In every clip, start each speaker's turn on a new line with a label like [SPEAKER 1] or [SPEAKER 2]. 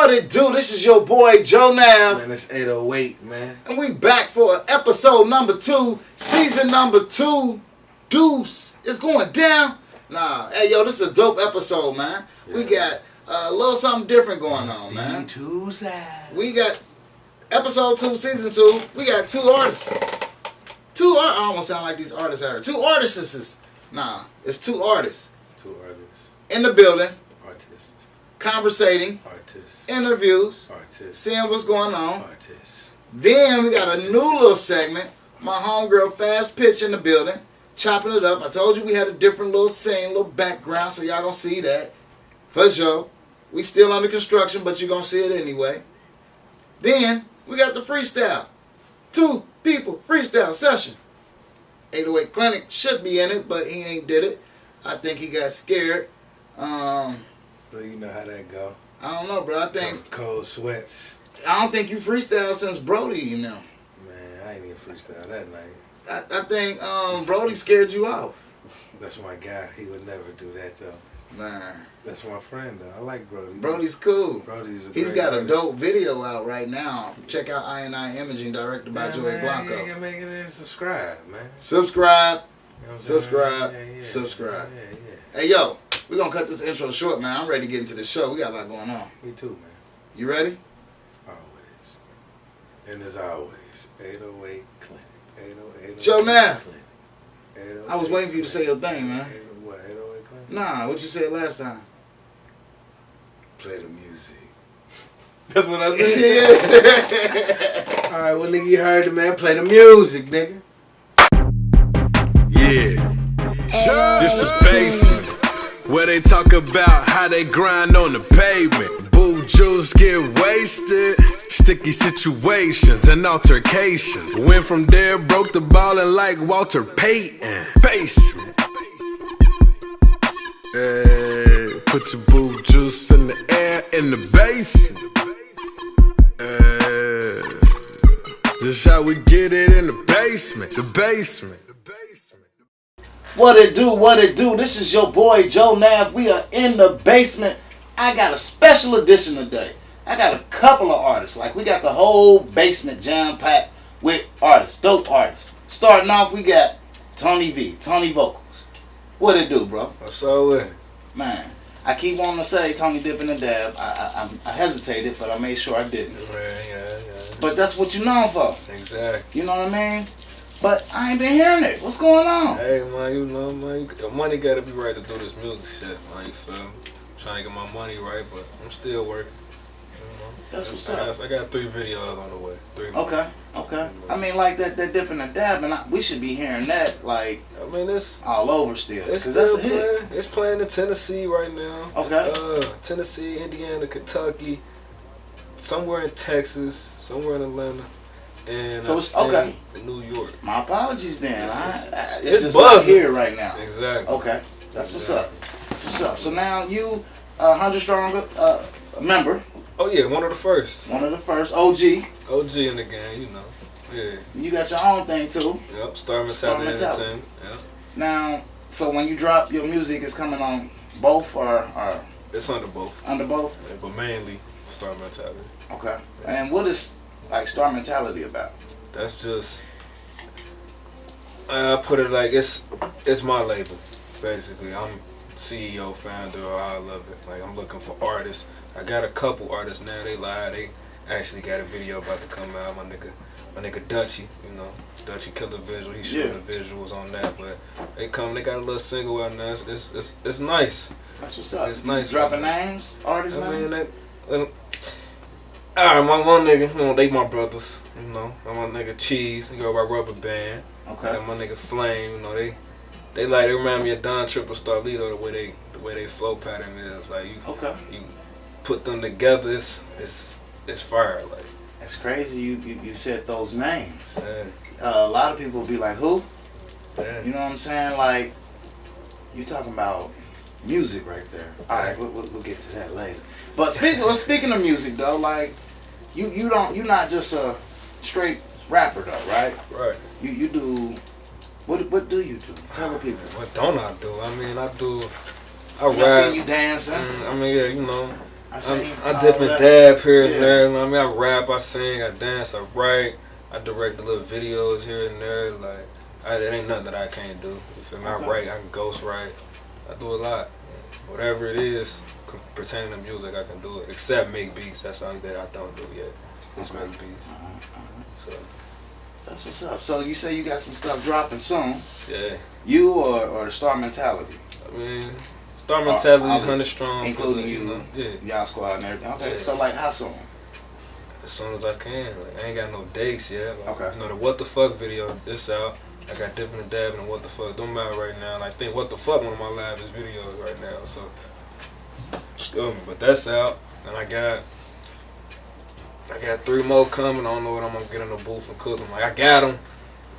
[SPEAKER 1] What it do? This is your boy Joe Nav.
[SPEAKER 2] Man, it's 808, man.
[SPEAKER 1] And we back for episode number 2, season number 2. Deuce. It's going down. Nah, hey yo, this is a dope episode, man. Yeah. We got a little something different going on, man. We got episode 2, season 2. We got 2 artists. I almost sound like these artists are. 2 artists. Nah, it's 2 artists.
[SPEAKER 2] 2 artists.
[SPEAKER 1] In the building.
[SPEAKER 2] Artists.
[SPEAKER 1] Conversating.
[SPEAKER 2] Artists.
[SPEAKER 1] Interviews.
[SPEAKER 2] Artists.
[SPEAKER 1] Seeing what's going on.
[SPEAKER 2] Artists.
[SPEAKER 1] Then we got a new little segment. My homegirl Fast Pitch in the building. Chopping it up. I told you we had a different little scene, little background, so y'all gonna see that. For sure. We still under construction, but you're gonna see it anyway. Then we got the freestyle. 2 people freestyle session. 808 Clinic should be in it, but he ain't did it. I think he got scared.
[SPEAKER 2] Well, you know how that go.
[SPEAKER 1] I don't know, bro. I think
[SPEAKER 2] cold sweats.
[SPEAKER 1] I don't think you freestyle since Brody, you know.
[SPEAKER 2] Man, I ain't even freestyle that night.
[SPEAKER 1] I think Brody scared you off.
[SPEAKER 2] That's my guy. He would never do that though.
[SPEAKER 1] Man.
[SPEAKER 2] That's my friend though. I like Brody.
[SPEAKER 1] Brody's cool. He's got
[SPEAKER 2] artist.
[SPEAKER 1] a dope video out right now. Check out I&I Imaging, directed by Joey Blanco.
[SPEAKER 2] You can make it and subscribe, man.
[SPEAKER 1] Subscribe.
[SPEAKER 2] You know
[SPEAKER 1] Subscribe.
[SPEAKER 2] yeah.
[SPEAKER 1] Subscribe.
[SPEAKER 2] Yeah.
[SPEAKER 1] Hey yo, we're gonna cut this intro short, man. I'm ready to get into the show. We got a lot going on.
[SPEAKER 2] Me too, man.
[SPEAKER 1] You ready?
[SPEAKER 2] Always. And as always, 808 Clinic. 808
[SPEAKER 1] Joe Nav.
[SPEAKER 2] Clinic.
[SPEAKER 1] I was waiting for you to say your thing, man.
[SPEAKER 2] What, 808 Clinic?
[SPEAKER 1] Nah, what you said last time? Play the music.
[SPEAKER 2] That's what I said? Alright, well, nigga, you heard it, man. Play the music, nigga.
[SPEAKER 3] Yeah. This the basement, where they talk about how they grind on the pavement. Boo juice get wasted, sticky situations and altercations. Went from there, broke the ballin' like Walter Payton. Basement. Put your boo juice in the air in the basement. This how we get it in the basement. The basement.
[SPEAKER 1] What it do? What it do? This is your boy Joe Nav. We are in the basement. I got a special edition today. I got a couple of artists. Like, we got the whole basement jam-packed with artists, dope artists. Starting off, we got Tony V, Tony Vocals. What it do, bro?
[SPEAKER 2] What's up with it?
[SPEAKER 1] Man, I keep wanting to say Tony Dip and the Dab. I hesitated, but I made sure I didn't.
[SPEAKER 2] Yeah.
[SPEAKER 1] But that's what you're known for.
[SPEAKER 2] Exactly.
[SPEAKER 1] You know what I mean? But I ain't been hearing it. What's going on?
[SPEAKER 4] Hey, man, you know, man, your money gotta be right to do this music shit, man, you feel me? Trying to get my money right, but I'm still working. You know?
[SPEAKER 1] That's what's up.
[SPEAKER 4] I got 3 videos on the way. 3
[SPEAKER 1] Okay. I mean, like that Dip and the Dab, and we should be hearing that, like,
[SPEAKER 4] I mean, it's
[SPEAKER 1] all over still.
[SPEAKER 4] it's
[SPEAKER 1] Because
[SPEAKER 4] still
[SPEAKER 1] that's a hit.
[SPEAKER 4] playing. It's playing in Tennessee right now.
[SPEAKER 1] Okay.
[SPEAKER 4] It's, Tennessee, Indiana, Kentucky, somewhere in Texas, somewhere in Atlanta, and
[SPEAKER 1] So it's okay.
[SPEAKER 4] in New York.
[SPEAKER 1] My apologies then. It's
[SPEAKER 4] It's
[SPEAKER 1] just not
[SPEAKER 4] buzzing.
[SPEAKER 1] here right now.
[SPEAKER 4] Exactly.
[SPEAKER 1] Okay. That's what's up. What's up? So now you, 100 Strong member.
[SPEAKER 4] Oh yeah, one of the first.
[SPEAKER 1] One of the first. OG.
[SPEAKER 4] OG in the game, you know. Yeah.
[SPEAKER 1] You got your own thing too.
[SPEAKER 4] Yep. Star Mentality Entertainment. Yep.
[SPEAKER 1] Now, so when you drop your music, it's coming on both or
[SPEAKER 4] It's under both.
[SPEAKER 1] under both?
[SPEAKER 4] Yeah, but mainly Star Mentality.
[SPEAKER 1] Okay. And what is like Star Mentality about?
[SPEAKER 4] That's just I put it like it's my label, basically. I'm CEO, founder, I love it. Like, I'm looking for artists. I got a couple artists now. They lied. They actually got a video about to come out. My nigga Dutchy, you know, Dutchy Killer Visual. He shooting the visuals on that, but they got a little single out now. It's nice.
[SPEAKER 1] That's what's up.
[SPEAKER 4] It's nice.
[SPEAKER 1] Dropping names, artist names.
[SPEAKER 4] Alright, my one nigga, you know, they my brothers, you know. And my nigga Cheese, he go by Rubber Band.
[SPEAKER 1] Okay.
[SPEAKER 4] And my nigga Flame, you know, they remind me of Don Triple Starlito, the way they flow pattern is. Like, you put them together, it's fire. Like,
[SPEAKER 1] That's crazy. You said those names.
[SPEAKER 4] yeah.
[SPEAKER 1] A lot of people be like, who?
[SPEAKER 4] Yeah.
[SPEAKER 1] You know what I'm saying? Like, you talking about music right there. All right, we'll get to that later. But speaking of music though, like, you're not just a straight rapper though, right?
[SPEAKER 4] Right.
[SPEAKER 1] You do. What do you do? Tell the people.
[SPEAKER 4] What don't I do? I mean, I
[SPEAKER 1] I
[SPEAKER 4] rap.
[SPEAKER 1] seen you dancing.
[SPEAKER 4] I mean, yeah, you know, I dip and dab here and
[SPEAKER 1] Yeah.
[SPEAKER 4] there. I mean, I rap, I sing, I dance, I write, I direct the little videos here and there. Like, it ain't nothing that I can't do. You feel me?
[SPEAKER 1] Okay.
[SPEAKER 4] I write, I can ghost write. I do a lot. Whatever it is pertaining to music, I can do it. Except make beats. That's something that I don't do yet. It's make beats. So,
[SPEAKER 1] That's what's up. So you say you got some stuff dropping soon.
[SPEAKER 4] yeah.
[SPEAKER 1] You or the Star Mentality,
[SPEAKER 4] I mean, Star Mentality,
[SPEAKER 1] I'll-
[SPEAKER 4] 100 Strong.
[SPEAKER 1] including you,
[SPEAKER 4] know, yeah.
[SPEAKER 1] y'all squad and everything. Okay,
[SPEAKER 4] Yeah.
[SPEAKER 1] so like how soon?
[SPEAKER 4] As soon as I can. Like, I ain't got no dates yet. Like,
[SPEAKER 1] Okay.
[SPEAKER 4] You know, the What the Fuck video, this out. I got Dipping and Dabbing and What the Fuck. Them out right now. And I think What the Fuck one of my livest videos right now. So, but that's out. And I got 3 more coming. I don't know what I'm gonna get in the booth and cook them. Like, I got them,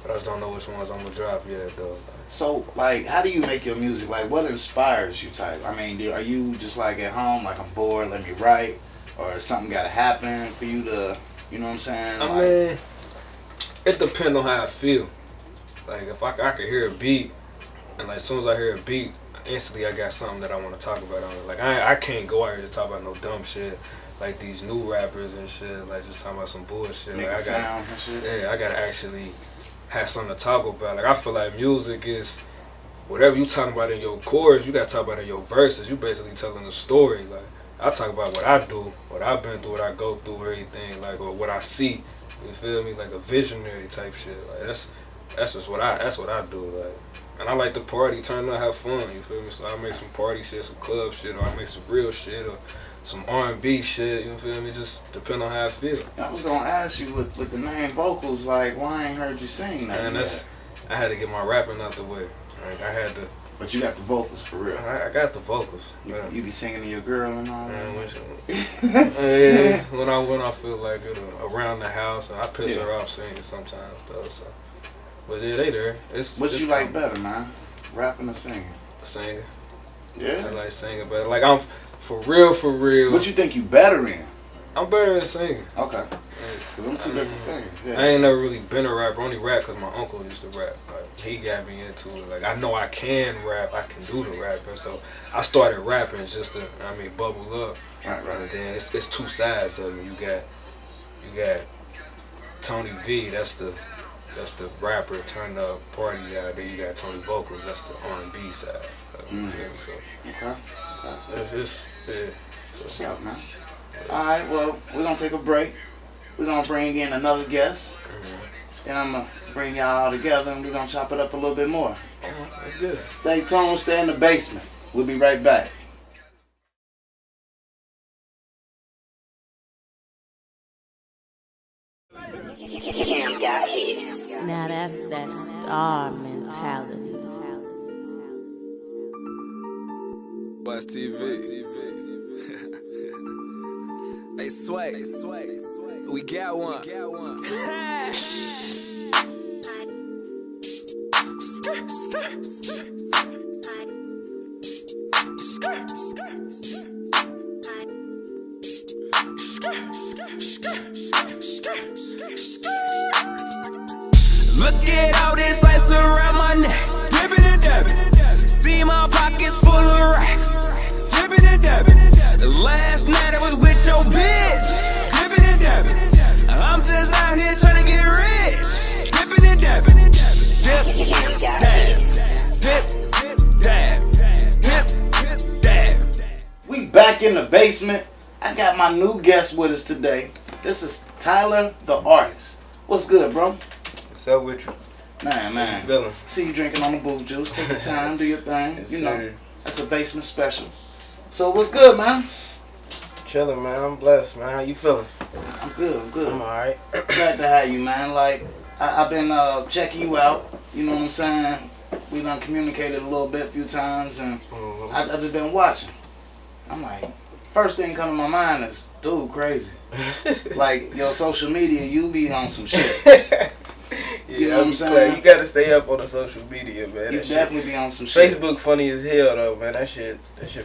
[SPEAKER 4] but I just don't know which ones I'm gonna drop yet though.
[SPEAKER 1] So like, how do you make your music? Like, what inspires you type? I mean, are you just like at home, like I'm bored, let me write, or something got to happen for you to, you know what I'm saying?
[SPEAKER 4] I
[SPEAKER 1] Like,
[SPEAKER 4] mean, it depends on how I feel. Like, if I could hear a beat, and like as soon as I hear a beat, instantly I got something that I want to talk about on it. Like, I can't go out here to talk about no dumb shit, like these new rappers and shit, like just talking about some bullshit. Like,
[SPEAKER 1] making
[SPEAKER 4] I got,
[SPEAKER 1] sounds and shit.
[SPEAKER 4] yeah, I gotta actually have something to talk about. Like, I feel like music is whatever you talking about in your chorus, you gotta talk about in your verses. You basically telling a story. Like, I talk about what I do, what I've been through, what I go through, everything, like, or what I see. You feel me? Like a visionary type shit. Like, that's what I do. Like, and I like to party, turn up, have fun. You feel me? So I make some party shit, some club shit, or I make some real shit, or some R&B shit. You feel me? Just depend on how I feel.
[SPEAKER 1] I was gonna ask you with the main vocals, like, why I ain't heard you sing that?
[SPEAKER 4] And
[SPEAKER 1] yet?
[SPEAKER 4] I had to get my rapping out the way. Like, I had to.
[SPEAKER 1] But you got the vocals for real.
[SPEAKER 4] I got the vocals.
[SPEAKER 1] You be singing to your girl and all
[SPEAKER 4] Man,
[SPEAKER 1] that.
[SPEAKER 4] yeah, when I feel like it, around the house, and I piss
[SPEAKER 1] Yeah.
[SPEAKER 4] her off singing sometimes though. So, but yeah, they there.
[SPEAKER 1] What you like better, man? Rapping or singing?
[SPEAKER 4] Singing. I
[SPEAKER 1] Yeah.
[SPEAKER 4] like singing better. Like, I'm for real.
[SPEAKER 1] What you think you better in?
[SPEAKER 4] I'm better at singing.
[SPEAKER 1] Okay. Cause them two different things. Yeah.
[SPEAKER 4] I ain't never really been a rapper. Only rap because my uncle used to rap. Like, he got me into it. Like, I know I can rap. I can do the rapping. So I started rapping just to, bubble up.
[SPEAKER 1] Right.
[SPEAKER 4] And then it's two sides of it. You got Tony V. That's the rapper, turn up party guy. Then you got Tony Vocals. That's the R&B side. So, you feel me? So
[SPEAKER 1] Okay.
[SPEAKER 4] it's just yeah.
[SPEAKER 1] What's up, man? All right. Well, we're gonna take a break. We're gonna bring in another guest, and I'm gonna bring y'all all together, and we're gonna chop it up a little bit more.
[SPEAKER 4] That's good.
[SPEAKER 1] Stay tuned. Stay in the basement. We'll be right back.
[SPEAKER 5] Now that's that star mentality.
[SPEAKER 3] Watch TV. Hey, Sway. We got one. Look at all this ice around my neck. Dippin' and dabbin'. See my pockets full of racks. Dippin' and dabbin'. Last night I was with your bitch. Dippin' and dabbin'. I'm just out here trying to get rich. Dippin' and dabbin'. Dip, dab. Dip, dab.
[SPEAKER 1] We back in the basement. I got my new guest with us today. This is Tyler the Artist. What's good, bro?
[SPEAKER 2] What's up with you?
[SPEAKER 1] Man.
[SPEAKER 2] How you feeling?
[SPEAKER 1] See you drinking on the booth juice. Take your time, do your thing.
[SPEAKER 2] Yes,
[SPEAKER 1] you know,
[SPEAKER 2] sir.
[SPEAKER 1] that's a basement special. So what's good, man?
[SPEAKER 6] Chilling, man. I'm blessed, man. How you feeling?
[SPEAKER 1] I'm good.
[SPEAKER 6] I'm alright.
[SPEAKER 1] Glad to have you, man. Like, I've been checking you out. You know what I'm saying? We done communicated a little bit, a few times, and I just been watching. I'm like, first thing come to my mind is, dude, crazy. Like, your social media, you be on some shit. You know what I'm saying?
[SPEAKER 6] You gotta stay up on the social media, man.
[SPEAKER 1] You
[SPEAKER 6] That
[SPEAKER 1] definitely be on some shit.
[SPEAKER 6] Facebook funny as hell, though, man. That shit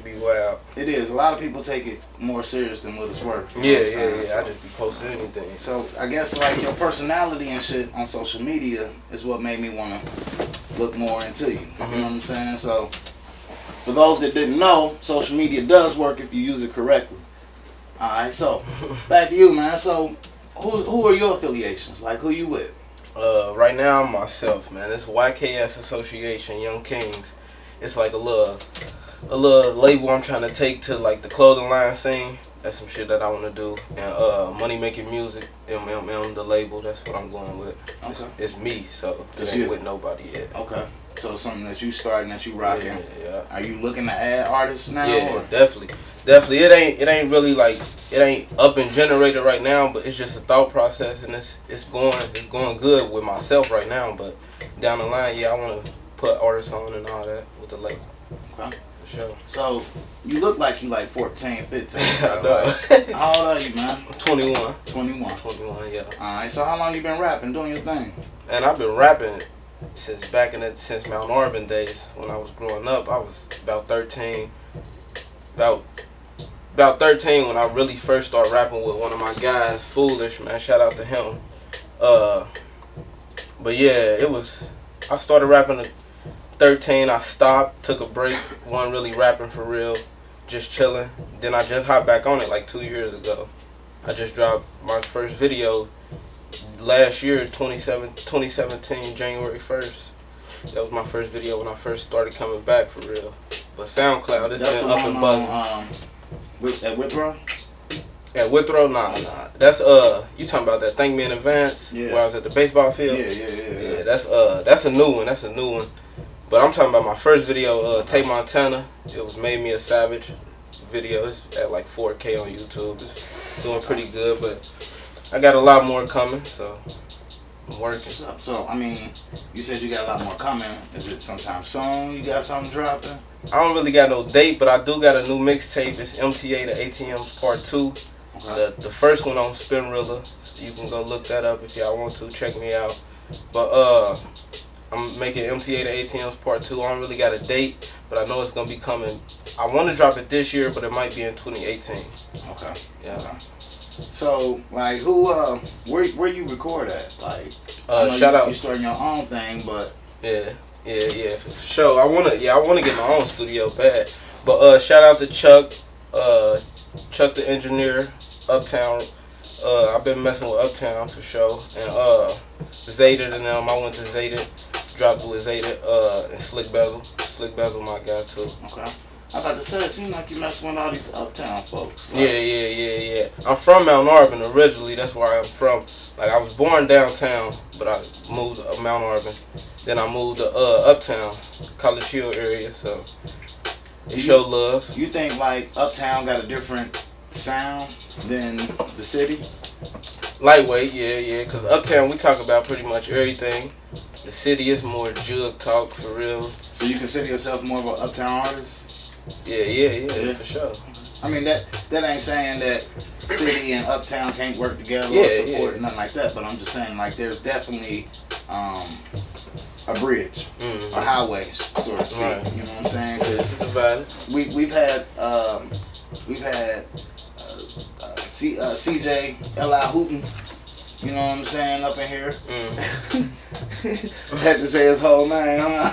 [SPEAKER 6] be wild.
[SPEAKER 1] It is. A lot of people take it more serious than what it's worth. You know what I'm saying?
[SPEAKER 6] I just be posting anything.
[SPEAKER 1] So I guess like your personality and shit on social media is what made me want to look more into you. You know what I'm saying? So for those that didn't know, social media does work if you use it correctly. Alright, so back to you, man. So who are your affiliations? Like, who you with?
[SPEAKER 6] Right now I'm myself, man. It's YKS Association, Young Kings. It's like a little label I'm trying to take to like the clothing line scene. That's some shit that I want to do. And Money Making Music, MMM, the label. That's what I'm going with.
[SPEAKER 1] Okay.
[SPEAKER 6] It's me, so
[SPEAKER 1] Just
[SPEAKER 6] it ain't
[SPEAKER 1] you.
[SPEAKER 6] with nobody yet.
[SPEAKER 1] Okay. So it's something that you starting, that you rocking.
[SPEAKER 6] Yeah.
[SPEAKER 1] Are you looking to add artists now?
[SPEAKER 6] Yeah,
[SPEAKER 1] or?
[SPEAKER 6] definitely. It ain't really like, it ain't up and generated right now, but it's just a thought process, and it's going good with myself right now. But down the line, yeah, I want to put artists on and all that with the label.
[SPEAKER 1] Okay.
[SPEAKER 6] For sure.
[SPEAKER 1] So you look like you like 14, 15.
[SPEAKER 6] I
[SPEAKER 1] bro.
[SPEAKER 6] know.
[SPEAKER 1] Like, how old are you, man?
[SPEAKER 6] 21.
[SPEAKER 1] 21.
[SPEAKER 6] 21, yeah.
[SPEAKER 1] Alright, so how long you been rapping, doing your thing?
[SPEAKER 6] And I've been rapping since since Mount Auburn days. When I was growing up, I was about 13. About 13 when I really first started rapping with one of my guys, Foolish, man. Shout out to him. But yeah, I started rapping at 13. I stopped, took a break, wasn't really rapping for real, just chilling. Then I just hopped back on it like 2 years ago. I just dropped my first video last year, 2017, January 1st. That was my first video when I first started coming back for real. But SoundCloud, it's been up and buzzing.
[SPEAKER 1] At Withrow?
[SPEAKER 6] At Withrow, nah. That's you talking about that Thank Me in Advance?
[SPEAKER 1] Yeah.
[SPEAKER 6] Where I was at the baseball field?
[SPEAKER 1] Yeah.
[SPEAKER 6] That's a new one. That's a new one. But I'm talking about my first video, Tay Montana. It was Made Me a Savage video. It's at like 4K on YouTube. It's doing pretty good, but I got a lot more coming, so I'm working.
[SPEAKER 1] So, I mean, you said you got a lot more coming. Is it sometime soon you got something dropping?
[SPEAKER 6] I don't really got no date, but I do got a new mixtape. It's MTA The ATMs Part 2.
[SPEAKER 1] Okay.
[SPEAKER 6] The first one on Spinrilla. You can go look that up if y'all want to. Check me out. But I'm making MTA The ATMs Part 2. I don't really got a date, but I know it's going to be coming. I want to drop it this year, but it might be in 2018.
[SPEAKER 1] Okay.
[SPEAKER 6] Yeah.
[SPEAKER 1] Okay. So, like, where you record at? Like, I know
[SPEAKER 6] shout out.
[SPEAKER 1] You starting your own thing, but
[SPEAKER 6] Yeah, for sure. I wanna get my own studio bad. But shout out to Chuck, Chuck the engineer, Uptown. I've been messing with Uptown for sure. And Zayda and them, I went to Zayda, dropped with Zayda, and Slick Bezel. Slick Bezel, my guy too.
[SPEAKER 1] okay. I thought to say, it seemed like you messing with all these Uptown folks. Like,
[SPEAKER 6] Yeah. I'm from Mount Auburn originally. That's where I'm from. Like, I was born downtown, but I moved to Mount Auburn. Then I moved to Uptown, College Hill area. So they show love.
[SPEAKER 1] You think like Uptown got a different sound than the city?
[SPEAKER 6] Lightweight, yeah. Cause Uptown we talk about pretty much everything. The city is more jug talk for real.
[SPEAKER 1] So you consider yourself more of an Uptown artist?
[SPEAKER 6] Yeah, for sure.
[SPEAKER 1] I mean, that ain't saying that city and Uptown can't work together
[SPEAKER 6] Yeah,
[SPEAKER 1] or support
[SPEAKER 6] yeah.
[SPEAKER 1] nothing like that, but I'm just saying, like, there's definitely a bridge,
[SPEAKER 6] Mhm.
[SPEAKER 1] a highway, so to speak.
[SPEAKER 6] Right.
[SPEAKER 1] You know what I'm saying? 'Cause
[SPEAKER 6] It's divided.
[SPEAKER 1] we've had CJ L.I. Hooten, you know what I'm saying, up in here.
[SPEAKER 6] Mm.
[SPEAKER 1] Had to say his whole name, huh?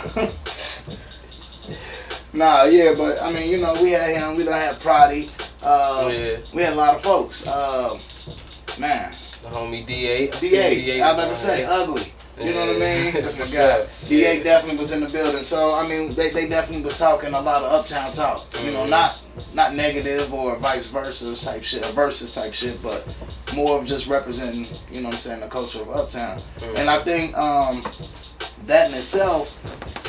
[SPEAKER 1] Nah, yeah, but I mean, you know, we had him, we done had Prodi,
[SPEAKER 6] Yeah.
[SPEAKER 1] we had a lot of folks. Man,
[SPEAKER 6] The homie D8.
[SPEAKER 1] D8, I was about to say, ugly. You know what I mean? That's my guy. D8 definitely was in the building. So, I mean, they definitely was talking a lot of Uptown talk. You know, not negative or vice versa type shit, or versus type shit, but more of just representing, you know what I'm saying, the culture of Uptown. And I think that in itself,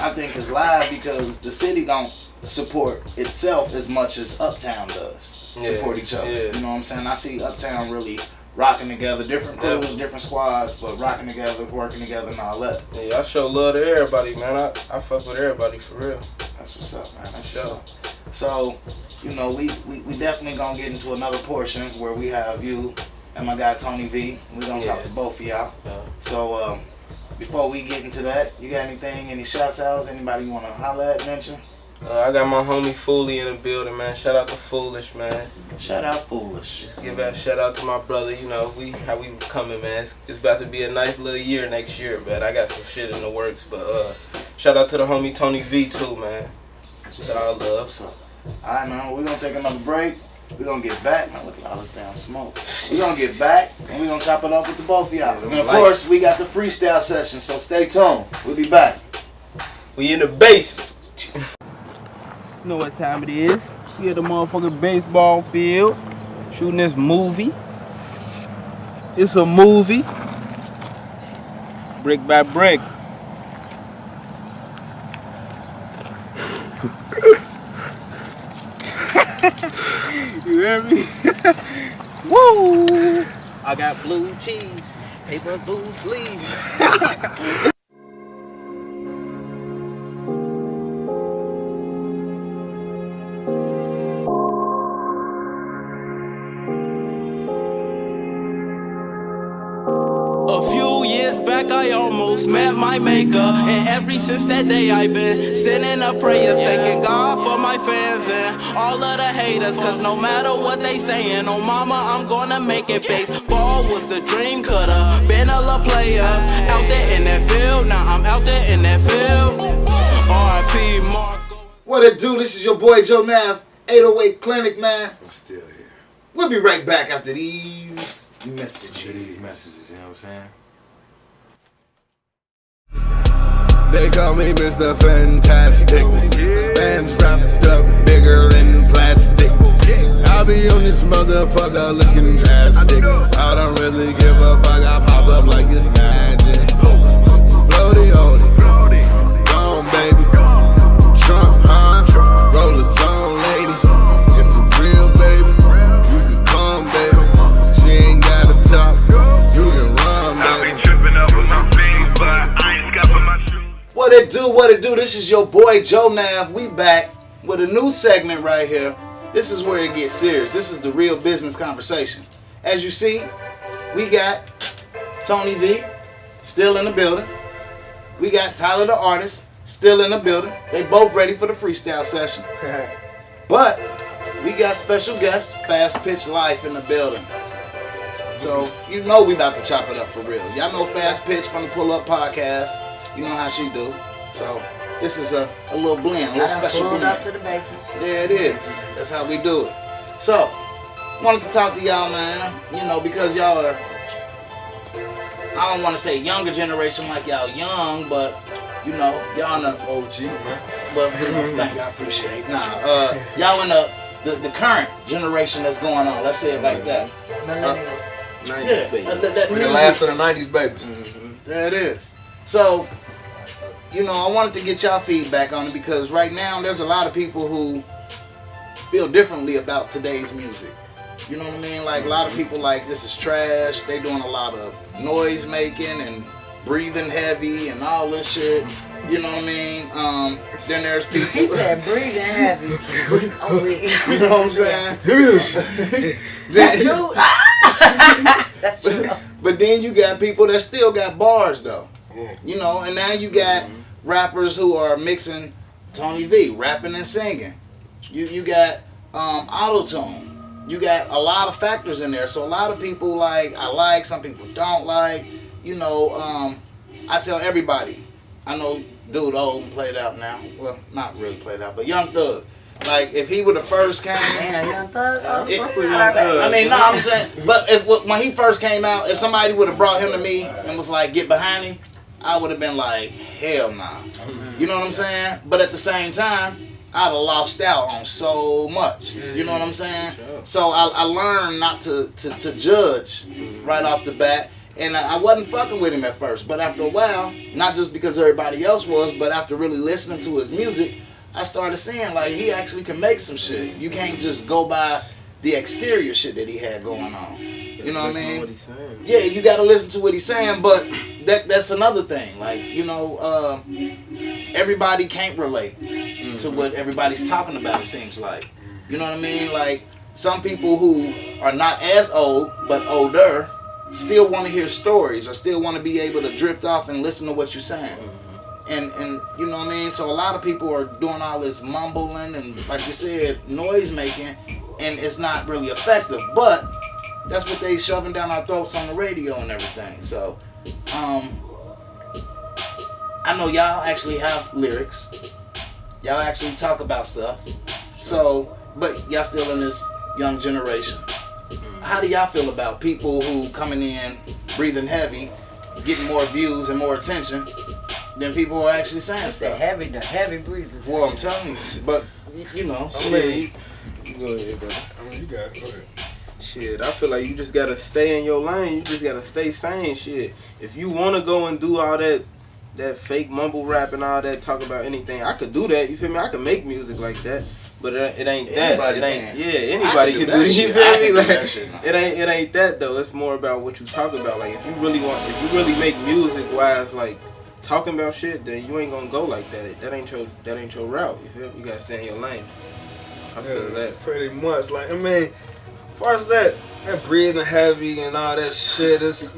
[SPEAKER 1] I think is live because the city don't support itself as much as Uptown does.
[SPEAKER 6] Yeah,
[SPEAKER 1] Support each other.
[SPEAKER 6] yeah.
[SPEAKER 1] You know what I'm saying? I see Uptown really rocking together, different crews, different squads, but rocking together, working together, and all that.
[SPEAKER 6] Yeah, I show love to everybody, man. I fuck with everybody for real.
[SPEAKER 1] That's what's up, man. That's
[SPEAKER 6] Sure.
[SPEAKER 1] what's up. So, you know, we definitely gonna get into another portion where we have you and my guy Tony V. We gonna talk to both of y'all.
[SPEAKER 6] Yeah.
[SPEAKER 1] So, before we get into that, you got anything, any shouts outs, anybody you wanna holler at, mention?
[SPEAKER 6] I got my homie Foolie in the building, man. Shout out to Foolish, man.
[SPEAKER 1] Shout out Foolish.
[SPEAKER 6] Just give that shout out to my brother. You know, how we coming, man. It's about to be a nice little year next year, man. I got some shit in the works, but shout out to the homie Tony V too, man.
[SPEAKER 1] That's what's
[SPEAKER 6] Shout out love.
[SPEAKER 1] So, alright, man, we're gonna take another break. We're gonna get back. Man, look at all this damn smoke. We're gonna get back and we're gonna chop it up with the both of y'all. And of course, we got the freestyle session, so stay tuned. We'll be back.
[SPEAKER 6] We in the basement. You know what time it is. We at the motherfucking baseball field shooting this movie. It's a movie. Brick by brick. You hear me? Woo! I got blue cheese, paper blue sleeves.
[SPEAKER 7] A few years back I almost met my maker, and ever since that day I've been sending up prayers, thanking God for my fans and all of the haters, cause no matter what they saying, oh mama, I'm gonna make it. Baseball was the dream, coulda been a little player, out there in that field, now I'm out there in that field. R.I.P. Marco.
[SPEAKER 1] What it do? This is your boy Joe Nav, 808 Clinic, man.
[SPEAKER 2] I'm still here.
[SPEAKER 1] We'll be right back after these messages.
[SPEAKER 2] These messages, you know what I'm saying?
[SPEAKER 3] They call me Mr. Fantastic. Bands wrapped up bigger than plastic. I be on this motherfucker looking drastic. I don't really give a fuck, I pop up like it's magic. Floaty, oldie, gone baby. Trump, huh? Roll a zone, lady. If it's real, baby, you can come, baby. She ain't gotta talk, you can run, baby.
[SPEAKER 1] What it do? What it do? This is your boy Joe Nav. We back with a new segment right here. This is where it gets serious. This is the real business conversation. As you see, we got Tony V still in the building. We got Tyler the artist still in the building. They both ready for the freestyle session. But we got special guest Fast Pitch Life in the building. So you know we about to chop it up for real. Y'all know Fast Pitch from the Pull Up Podcast. You know how she do. So this is a little blend, a little special
[SPEAKER 8] pulled
[SPEAKER 1] blend.
[SPEAKER 8] up to the basement.
[SPEAKER 1] There it is. That's how we do it. So, wanted to talk to y'all, man. You know, because y'all are, I don't want to say younger generation like y'all young, but you know, y'all in the
[SPEAKER 4] OG, man.
[SPEAKER 1] well, thank you, I appreciate. Y'all in the current generation that's going on. Let's say it like that.
[SPEAKER 8] Millennials.
[SPEAKER 6] 90s, baby.
[SPEAKER 1] That
[SPEAKER 4] We the
[SPEAKER 1] music-
[SPEAKER 4] last of the 90s babies.
[SPEAKER 1] There it is. So, you know, I wanted to get y'all feedback on it because right now there's a lot of people who feel differently about today's music. You know what I mean? Like a lot of people like this is trash. They doing a lot of noise making and breathing heavy and all this shit. You know what I mean? Then there's people.
[SPEAKER 8] He said breathing heavy. Oh, wait.
[SPEAKER 1] You know what I'm saying?
[SPEAKER 8] That's true. That's true.
[SPEAKER 1] But then you got people that still got bars though. You know, and now you got rappers who are mixing Tony V, rapping and singing. You got auto-tune. You got a lot of factors in there. So a lot of people some people don't like. You know, I tell everybody, I know dude old and played out now. Well, not really played out, but Young Thug. Like if he would have first came,
[SPEAKER 8] Man, Young Thug. Oh,
[SPEAKER 1] It-
[SPEAKER 8] fuck
[SPEAKER 1] I mean, no, I'm saying, but when he first came out, if somebody would have brought him to me and was like, get behind him, I would have been like, hell nah. You know what I'm saying? But at the same time, I'd have lost out on so much. You know what I'm saying? So I learned not to judge right off the bat. And I wasn't fucking with him at first. But after a while, not just because everybody else was, but after really listening to his music, I started seeing like he actually can make some shit. You can't just go by the exterior shit that he had going on. You know what I mean?
[SPEAKER 6] What he's saying.
[SPEAKER 1] Yeah, you got to listen to what he's saying, but that's another thing. Like, you know, everybody can't relate to what everybody's talking about, it seems like. You know what I mean? Like, some people who are not as old, but older, still want to hear stories or still want to be able to drift off and listen to what you're saying. And you know what I mean? So a lot of people are doing all this mumbling and, like you said, noise making, and it's not really effective. But that's what they shoving down our throats on the radio and everything. So, I know y'all actually have lyrics. Y'all actually talk about stuff. So, but y'all still in this young generation. How do y'all feel about people who coming in, breathing heavy, getting more views and more attention than people who are actually saying
[SPEAKER 8] That's the
[SPEAKER 1] stuff?
[SPEAKER 8] heavy breathers.
[SPEAKER 1] Well, I'm telling you, but you know,
[SPEAKER 6] I mean, you go ahead, brother.
[SPEAKER 4] I mean, you got it. Go ahead.
[SPEAKER 6] Shit, I feel like you just gotta stay in your lane. You just gotta stay sane. Shit, if you wanna go and do all that fake mumble rap and all that, talk about anything, I could do that. You feel me? I could make music like that, but it ain't that.
[SPEAKER 1] Anybody
[SPEAKER 6] It ain't.
[SPEAKER 1] can.
[SPEAKER 6] Yeah, anybody
[SPEAKER 1] I
[SPEAKER 6] can
[SPEAKER 1] can
[SPEAKER 6] do
[SPEAKER 1] do
[SPEAKER 6] it.
[SPEAKER 1] that
[SPEAKER 6] You
[SPEAKER 1] shit.
[SPEAKER 6] feel
[SPEAKER 1] I
[SPEAKER 6] me?
[SPEAKER 1] can do
[SPEAKER 6] Like
[SPEAKER 1] that shit.
[SPEAKER 6] it ain't that though. It's more about what you talk about. Like if you really make music wise, like talking about shit, then you ain't gonna go like that. That ain't your route. You feel me? You gotta stay in your lane. I feel that.
[SPEAKER 4] Pretty much. Like, I mean, as far as that breathing heavy and all that shit, it's,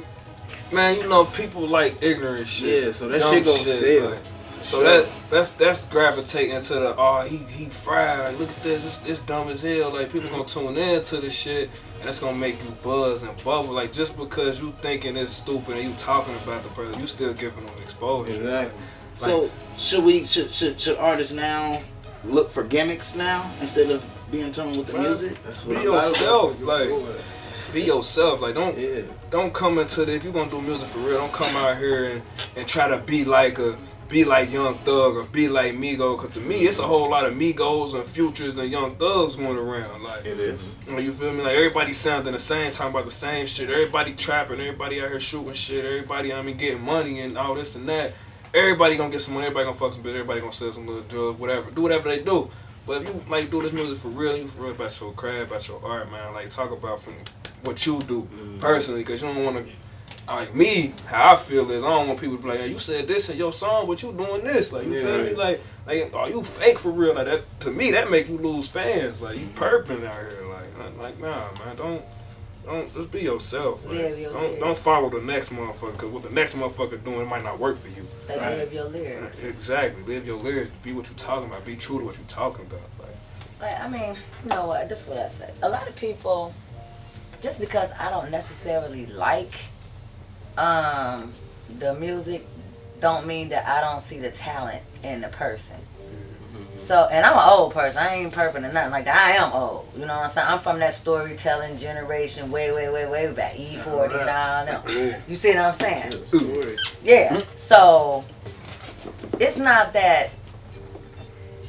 [SPEAKER 4] man, you know, people like ignorant shit.
[SPEAKER 6] Yeah, so that
[SPEAKER 4] Dumb
[SPEAKER 6] shit gonna sell.
[SPEAKER 4] like, so that's gravitating to the, oh, he fried. Look at this, it's dumb as hell. Like, people gonna tune in to the shit, and it's gonna make you buzz and bubble. Like, just because you thinking it's stupid and you talking about the person, you still giving them exposure.
[SPEAKER 6] Exactly.
[SPEAKER 1] So should artists now look for gimmicks now instead of being in tune with the
[SPEAKER 4] Well,
[SPEAKER 1] music?
[SPEAKER 6] That's
[SPEAKER 4] Be
[SPEAKER 6] what a lot of
[SPEAKER 4] yourself,
[SPEAKER 6] motherfuckers
[SPEAKER 4] like,
[SPEAKER 6] doing.
[SPEAKER 4] be yourself. Like,
[SPEAKER 6] Yeah.
[SPEAKER 4] don't come into the, if you're gonna do music for real, don't come out here and try to be like Young Thug or be like Migo, cause to me it's a whole lot of Migos and Futures and Young Thugs going around. Like,
[SPEAKER 6] It is.
[SPEAKER 4] you feel me? Like, everybody sounding the same, talking about the same shit. Everybody trapping, everybody out here shooting shit. Everybody, I mean, getting money and all this and that. Everybody gonna get some money. Everybody gonna fuck some bitch. Everybody gonna sell some little drugs, whatever. Do whatever they do. But if you like do this music for real, you for real about your craft, about your art, man. Like, talk about from what you do personally, cause you don't want to. Like me, how I feel is I don't want people to be like, hey, you said this in your song, but you doing this. Like, you feel me? Like, are you fake for real? Like, that to me, that make you lose fans. Like, you perping out here. Like, nah, man, don't just be yourself. Like,
[SPEAKER 8] Live your lyrics.
[SPEAKER 4] don't follow the next motherfucker, cause what the next motherfucker doing, it might not work for you.
[SPEAKER 8] Say live your lyrics.
[SPEAKER 4] Exactly. Live your lyrics. Be what you talking about. Be true to what you talking about.
[SPEAKER 8] Like, I mean, you know what? This is what I say. A lot of people, just because I don't necessarily like the music, don't mean that I don't see the talent in the person. So, and I'm an old person. I ain't perping or nothing like that. I am old. You know what I'm saying? I'm from that storytelling generation way back. E40 and all that. You see what I'm saying? Yeah. So, it's not that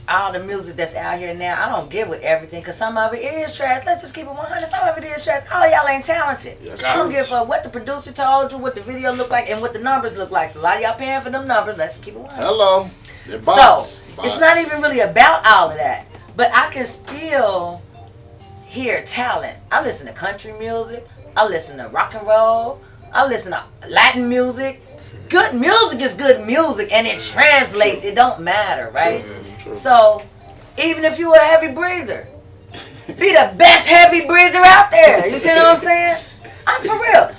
[SPEAKER 8] all the music that's out here now, I don't get with everything, because some of it is trash. Let's just keep it 100. Some of it is trash. All of y'all ain't talented.
[SPEAKER 1] Yes,
[SPEAKER 8] I don't give a fuck what the producer told you, what the video look like, and what the numbers look like. So a lot of y'all paying for them numbers. Let's keep it 100.
[SPEAKER 1] Hello. They're bots.
[SPEAKER 8] So, it's not even really about all of that. But I can still hear talent. I listen to country music. I listen to rock and roll. I listen to Latin music. Good music is good music, and it translates. It don't matter, right? So, even if you a heavy breather, be the best heavy breather out there. You see what I'm saying? I'm for real.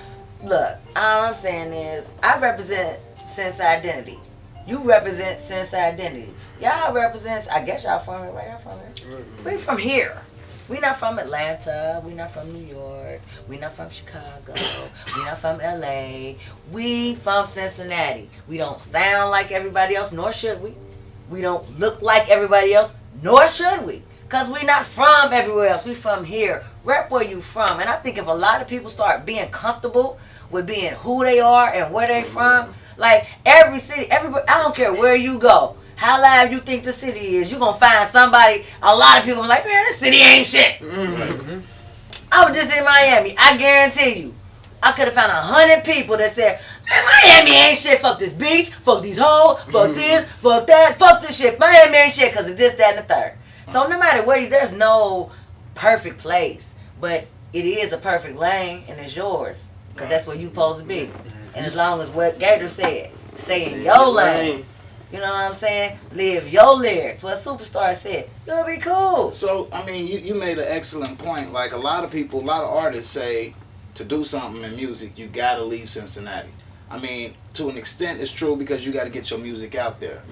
[SPEAKER 8] Look, all I'm saying is, I represent Sense Identity. You represent Sense Identity. Y'all represent, I guess y'all from here, right? Y'all from here? We from here. We not from Atlanta. We not from New York. We not from Chicago. We not from LA. We from Cincinnati. We don't sound like everybody else, nor should we. We don't look like everybody else, nor should we. Because we not from everywhere else. We from here. Rep where you from. And I think if a lot of people start being comfortable with being who they are and where they from, like every city, everybody, I don't care where you go, how loud you think the city is, you're going to find somebody, a lot of people are like, man, this city ain't shit. I was just in Miami. I guarantee you, I could have found 100 people that said, man, Miami ain't shit. Fuck this beach. Fuck these hoes. Fuck this. Fuck that. Fuck this shit. Miami ain't shit because of this, that, and the third. So no matter where you, there's no perfect place. But it is a perfect lane, and it's yours. Because that's where you supposed to be. And as long as what Gator said, stay in your lane. You know what I'm saying? Live your lyrics. What Superstar said, you'll be cool.
[SPEAKER 1] So, I mean, you made an excellent point. Like, a lot of people, a lot of artists say to do something in music, you got to leave Cincinnati. I mean, to an extent, it's true because you got to get your music out there.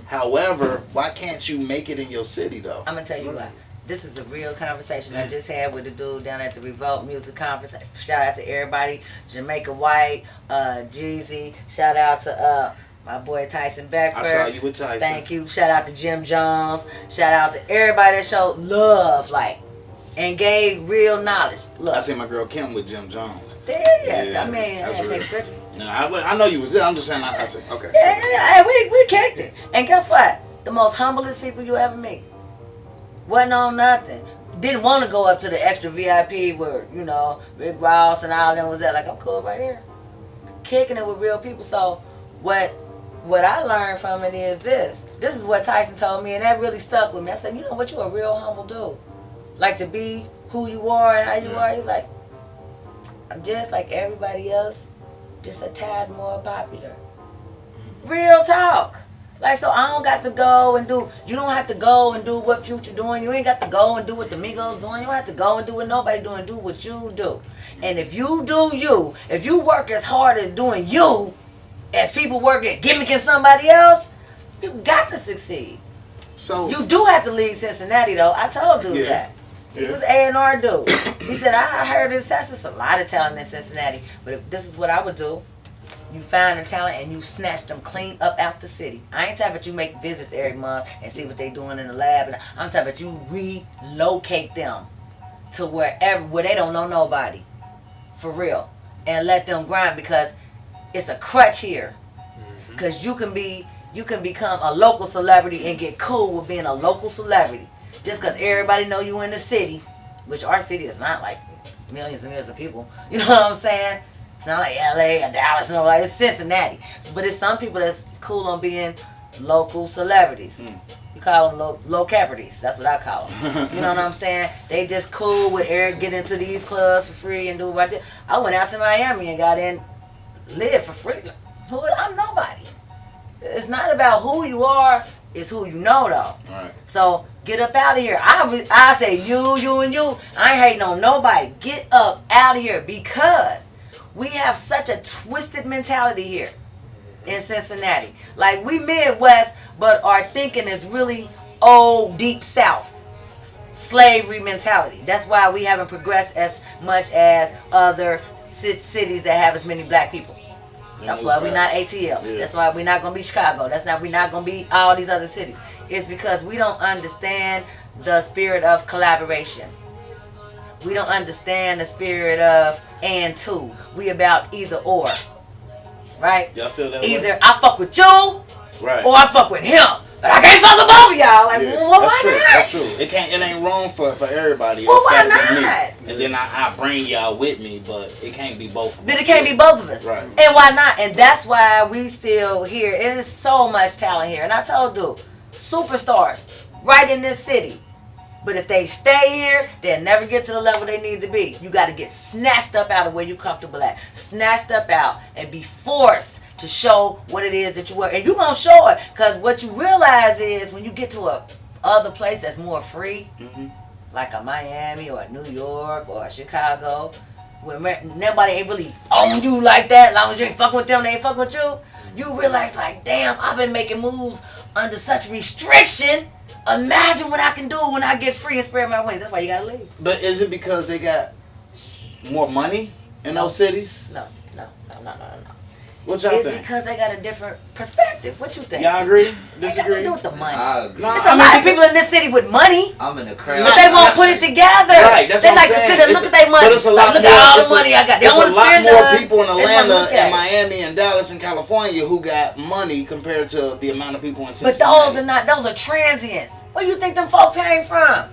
[SPEAKER 1] However, why can't you make it in your city, though?
[SPEAKER 8] I'm going to tell you why. This is a real conversation I just had with a dude down at the Revolt Music Conference. Shout out to everybody. Jamaica White, Jeezy. Shout out to my boy Tyson Beckford.
[SPEAKER 1] I saw you with Tyson.
[SPEAKER 8] Thank you. Shout out to Jim Jones. Shout out to everybody that showed love. Like, and gave real knowledge. Look,
[SPEAKER 1] I seen my girl Kim with Jim Jones.
[SPEAKER 8] yeah, I mean,
[SPEAKER 1] that's
[SPEAKER 8] I
[SPEAKER 1] real.
[SPEAKER 8] take pictures.
[SPEAKER 1] No, I know you was there. I'm just saying. I said, okay.
[SPEAKER 8] Yeah, and we kicked it. And guess what? The most humblest people you ever meet. Wasn't on nothing. Didn't want to go up to the extra VIP where, you know, Rick Ross and all of them was there. Like, I'm cool right here. Kicking it with real people. So what I learned from it is this. This is what Tyson told me, and that really stuck with me. I said, you know what, you're a real humble dude. Like, to be who you are and how you are. He's like, I'm just like everybody else, just a tad more popular. Real talk. Like, so I don't got to go and do, you don't have to go and do what Future doing. You ain't got to go and do what the Migos doing. You don't have to go and do what nobody doing. Do what you do. And if you do you, if you work as hard at doing you as people work at gimmicking somebody else, you got to succeed.
[SPEAKER 1] So
[SPEAKER 8] You do have to leave Cincinnati, though. I told dude
[SPEAKER 1] Yeah.
[SPEAKER 8] that. He
[SPEAKER 1] Yeah.
[SPEAKER 8] was A&R dude. He said, I heard this. That's a lot of talent in Cincinnati. But if this is what I would do. You find the talent and you snatch them clean up out the city. I ain't talking about you make visits every month and see what they doing in the lab. And I'm talking about you relocate them to where they don't know nobody. For real. And let them grind, because it's a crutch here. Because you can become a local celebrity and get cool with being a local celebrity. Just because everybody know you in the city, which our city is not like millions and millions of people. You know what I'm saying? It's not like LA or Dallas and all that. It's Cincinnati. But it's some people that's cool on being local celebrities. You call them low capities. That's what I call them. You know what I'm saying? They just cool with Eric, get into these clubs for free and do what I did. I went out to Miami and got in, live for free. I'm nobody. It's not about who you are. It's who you know, though.
[SPEAKER 1] Right.
[SPEAKER 8] So get up out of here. I say you, and you. I ain't hating on nobody. Get up out of here, because we have such a twisted mentality here in Cincinnati. Like, we Midwest, but our thinking is really old, deep South. Slavery mentality. That's why we haven't progressed as much as other cities that have as many black people. That's why we're not ATL.
[SPEAKER 1] Yeah.
[SPEAKER 8] That's why we're not going to be Chicago. We're not going to be all these other cities. It's because we don't understand the spirit of collaboration. We don't understand the spirit of and two. We about either or. Right?
[SPEAKER 1] Y'all feel that
[SPEAKER 8] Either
[SPEAKER 1] way?
[SPEAKER 8] I fuck with you,
[SPEAKER 1] Right.
[SPEAKER 8] or I fuck with him. But I can't fuck with both of y'all. Like,
[SPEAKER 1] Yeah,
[SPEAKER 8] well,
[SPEAKER 1] that's
[SPEAKER 8] why
[SPEAKER 1] true.
[SPEAKER 8] not?
[SPEAKER 1] That's true. It ain't wrong for everybody.
[SPEAKER 8] Well,
[SPEAKER 1] It's
[SPEAKER 8] why
[SPEAKER 1] gotta be me.
[SPEAKER 8] not?
[SPEAKER 1] And then I bring y'all with me, but it can't be both. of
[SPEAKER 8] But
[SPEAKER 1] us.
[SPEAKER 8] it can't be both of us.
[SPEAKER 1] Right.
[SPEAKER 8] And why not? And that's why we still here. It is so much talent here. And I told you, superstars right in this city. But if they stay here, they'll never get to the level they need to be. You got to get snatched up out of where you're comfortable at. Snatched up out and be forced to show what it is that you work. And you're going to show it. Because what you realize is when you get to a other place that's more free, like a Miami or a New York or a Chicago, where nobody ain't really on you like that, as long as you ain't fucking with them, they ain't fucking with you, you realize, like, damn, I've been making moves under such restriction. Imagine what I can do when I get free and spread my wings. That's why you gotta leave.
[SPEAKER 1] But is it because they got more money in those cities?
[SPEAKER 8] No.
[SPEAKER 1] What y'all
[SPEAKER 8] It's
[SPEAKER 1] think?
[SPEAKER 8] because they got a different perspective. What you think?
[SPEAKER 1] Y'all agree?
[SPEAKER 8] Ain't got nothing to
[SPEAKER 1] Disagree?
[SPEAKER 8] do with the money.
[SPEAKER 9] I agree.
[SPEAKER 1] No,
[SPEAKER 8] There's a lot of people in this city with money,
[SPEAKER 9] I'm in the crowd.
[SPEAKER 8] but they won't put it together.
[SPEAKER 1] Right, that's
[SPEAKER 8] they
[SPEAKER 1] what I'm
[SPEAKER 8] like to
[SPEAKER 1] saying.
[SPEAKER 8] sit and look at their money.
[SPEAKER 1] But it's a lot
[SPEAKER 8] look
[SPEAKER 1] more,
[SPEAKER 8] at all
[SPEAKER 1] it's
[SPEAKER 8] the money I got. They
[SPEAKER 1] There's
[SPEAKER 8] don't
[SPEAKER 1] a
[SPEAKER 8] want to
[SPEAKER 1] lot
[SPEAKER 8] spend
[SPEAKER 1] more
[SPEAKER 8] none.
[SPEAKER 1] people in
[SPEAKER 8] They just wanna
[SPEAKER 1] Atlanta
[SPEAKER 8] look at
[SPEAKER 1] and
[SPEAKER 8] it.
[SPEAKER 1] Miami and Dallas and California who got money compared to the amount of people in
[SPEAKER 8] But
[SPEAKER 1] Cincinnati.
[SPEAKER 8] those are transients. Where you think them folks came from?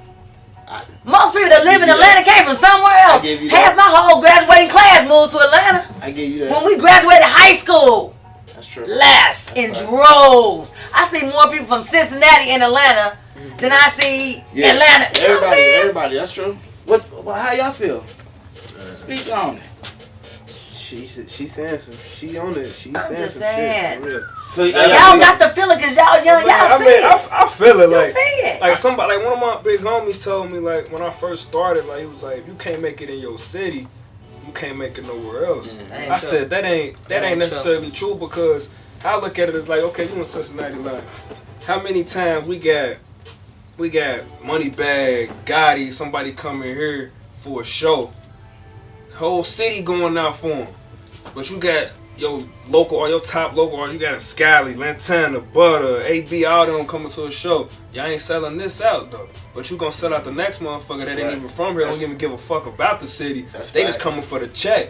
[SPEAKER 1] I-
[SPEAKER 8] Most people that live in
[SPEAKER 1] give you
[SPEAKER 8] Atlanta came from somewhere else.
[SPEAKER 1] give you
[SPEAKER 8] Half
[SPEAKER 1] that.
[SPEAKER 8] my whole graduating class moved to Atlanta.
[SPEAKER 1] I give you that.
[SPEAKER 8] When we graduated high school,
[SPEAKER 1] That's true.
[SPEAKER 8] left in droves. I see more people from Cincinnati and Atlanta than I see
[SPEAKER 1] Yeah.
[SPEAKER 8] Atlanta. You know what I'm saying?
[SPEAKER 1] Everybody, that's true. How y'all feel? Speak on it.
[SPEAKER 6] She's saying some. She on it. She's
[SPEAKER 8] I'm
[SPEAKER 6] saying
[SPEAKER 8] just
[SPEAKER 6] some
[SPEAKER 8] saying.
[SPEAKER 6] shit for real.
[SPEAKER 1] So
[SPEAKER 8] Y'all got the feeling because y'all young. Y'all see it.
[SPEAKER 4] I feel it.
[SPEAKER 8] You
[SPEAKER 4] Like,
[SPEAKER 8] see it.
[SPEAKER 4] like somebody, like one of my big homies told me, like when I first started, like he was like, if you can't make it in your city, you can't make it nowhere else.
[SPEAKER 8] That ain't
[SPEAKER 4] I
[SPEAKER 8] true.
[SPEAKER 4] said that ain't
[SPEAKER 8] ain't
[SPEAKER 4] necessarily true, because I look at it as like, okay, you in Cincinnati, like how many times we got Moneybag, Gotti, somebody coming here for a show, whole city going out for him, but you got your local or your top local artist, you got a Scally, Lantana, Butter, AB, all them coming to a show. Y'all ain't selling this out though. But you gonna sell out the next motherfucker that ain't even from here, don't even give a fuck about the city. They just coming for the check.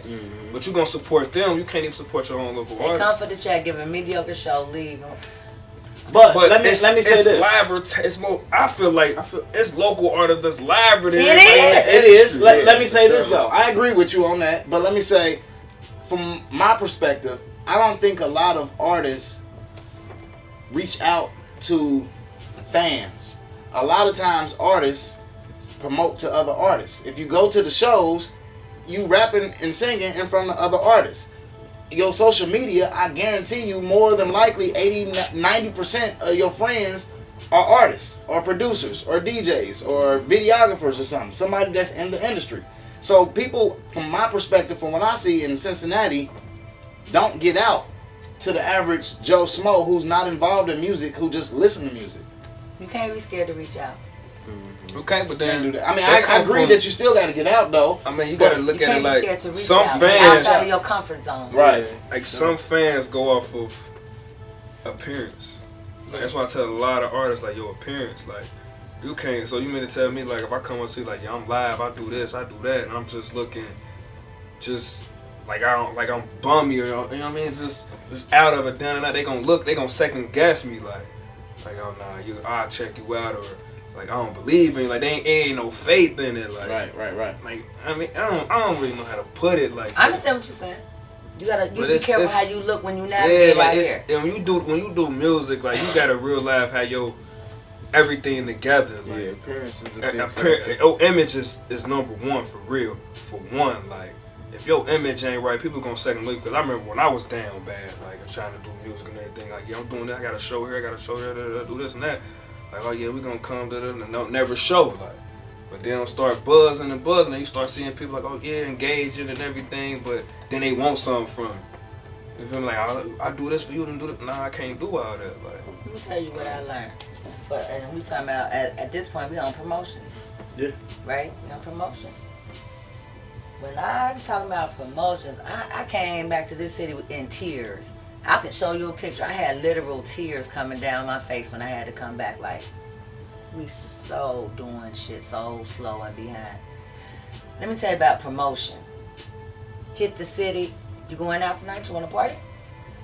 [SPEAKER 4] But you gonna support them, you can't even support your own local
[SPEAKER 8] They
[SPEAKER 4] artist.
[SPEAKER 8] come for the check, give a mediocre show, leave.
[SPEAKER 1] But let me say
[SPEAKER 4] it's
[SPEAKER 1] this.
[SPEAKER 4] liver. It's more. I feel it's local artists that's liver than
[SPEAKER 1] It is. Let me say this though. I agree with you on that. But let me say, from my perspective, I don't think a lot of artists reach out to fans. A lot of times artists promote to other artists. If you go to the shows, you rapping and singing in front of other artists. Your social media, I guarantee you more than likely 80-90% of your friends are artists or producers or DJs or videographers or something. Somebody that's in the industry. So people, from my perspective, from what I see in Cincinnati, don't get out to the average Joe Smo who's not involved in music, who just listen to music.
[SPEAKER 8] You can't be scared to reach out.
[SPEAKER 4] Okay, but then
[SPEAKER 1] do that. I mean, I agree that you still got to get out though.
[SPEAKER 4] I mean, you got to look at it like some
[SPEAKER 8] out.
[SPEAKER 4] fans
[SPEAKER 8] outside of your comfort zone.
[SPEAKER 1] Right.
[SPEAKER 4] Like some fans go off of appearance. Like, that's why I tell a lot of artists like your appearance. Like you can't. So you mean to tell me like if I come and see like I'm live, I do this, I do that, and I'm just looking, just like I'm bummy or you know what I mean? Just out of it. Down and out. They gonna second guess me like oh nah, I'll check you out or. Like I don't believe in like it ain't no faith in it like
[SPEAKER 1] right.
[SPEAKER 4] Like I mean I don't really know how to put it like
[SPEAKER 8] I understand what you're saying. You be careful how you look when you navigate
[SPEAKER 4] like
[SPEAKER 8] out here.
[SPEAKER 4] And when you do music like you gotta real life have your everything together. Like,
[SPEAKER 2] appearance is a big
[SPEAKER 4] your image is number one for real. For one, like if your image ain't right, people gonna second look. Cause I remember when I was down bad, like trying to do music and everything. Like I'm doing that, I got a show here, I got a show there, do this and that. Like, oh yeah, we gonna come to them and don't never show like. But then start buzzing and you start seeing people like, oh yeah, engaging and everything, but then they want something from you. You feel me? Like, I do this for you, then do that. Nah, I can't do all that. Like,
[SPEAKER 8] let me tell you what I learned. And we talking about at this point we on promotions.
[SPEAKER 1] Yeah.
[SPEAKER 8] Right? We on promotions. When I'm talking about promotions, I came back to this city in tears. I can show you a picture. I had literal tears coming down my face when I had to come back. Like, we so doing shit so slow and behind. Let me tell you about promotion. Hit the city. You going out tonight? You want to party?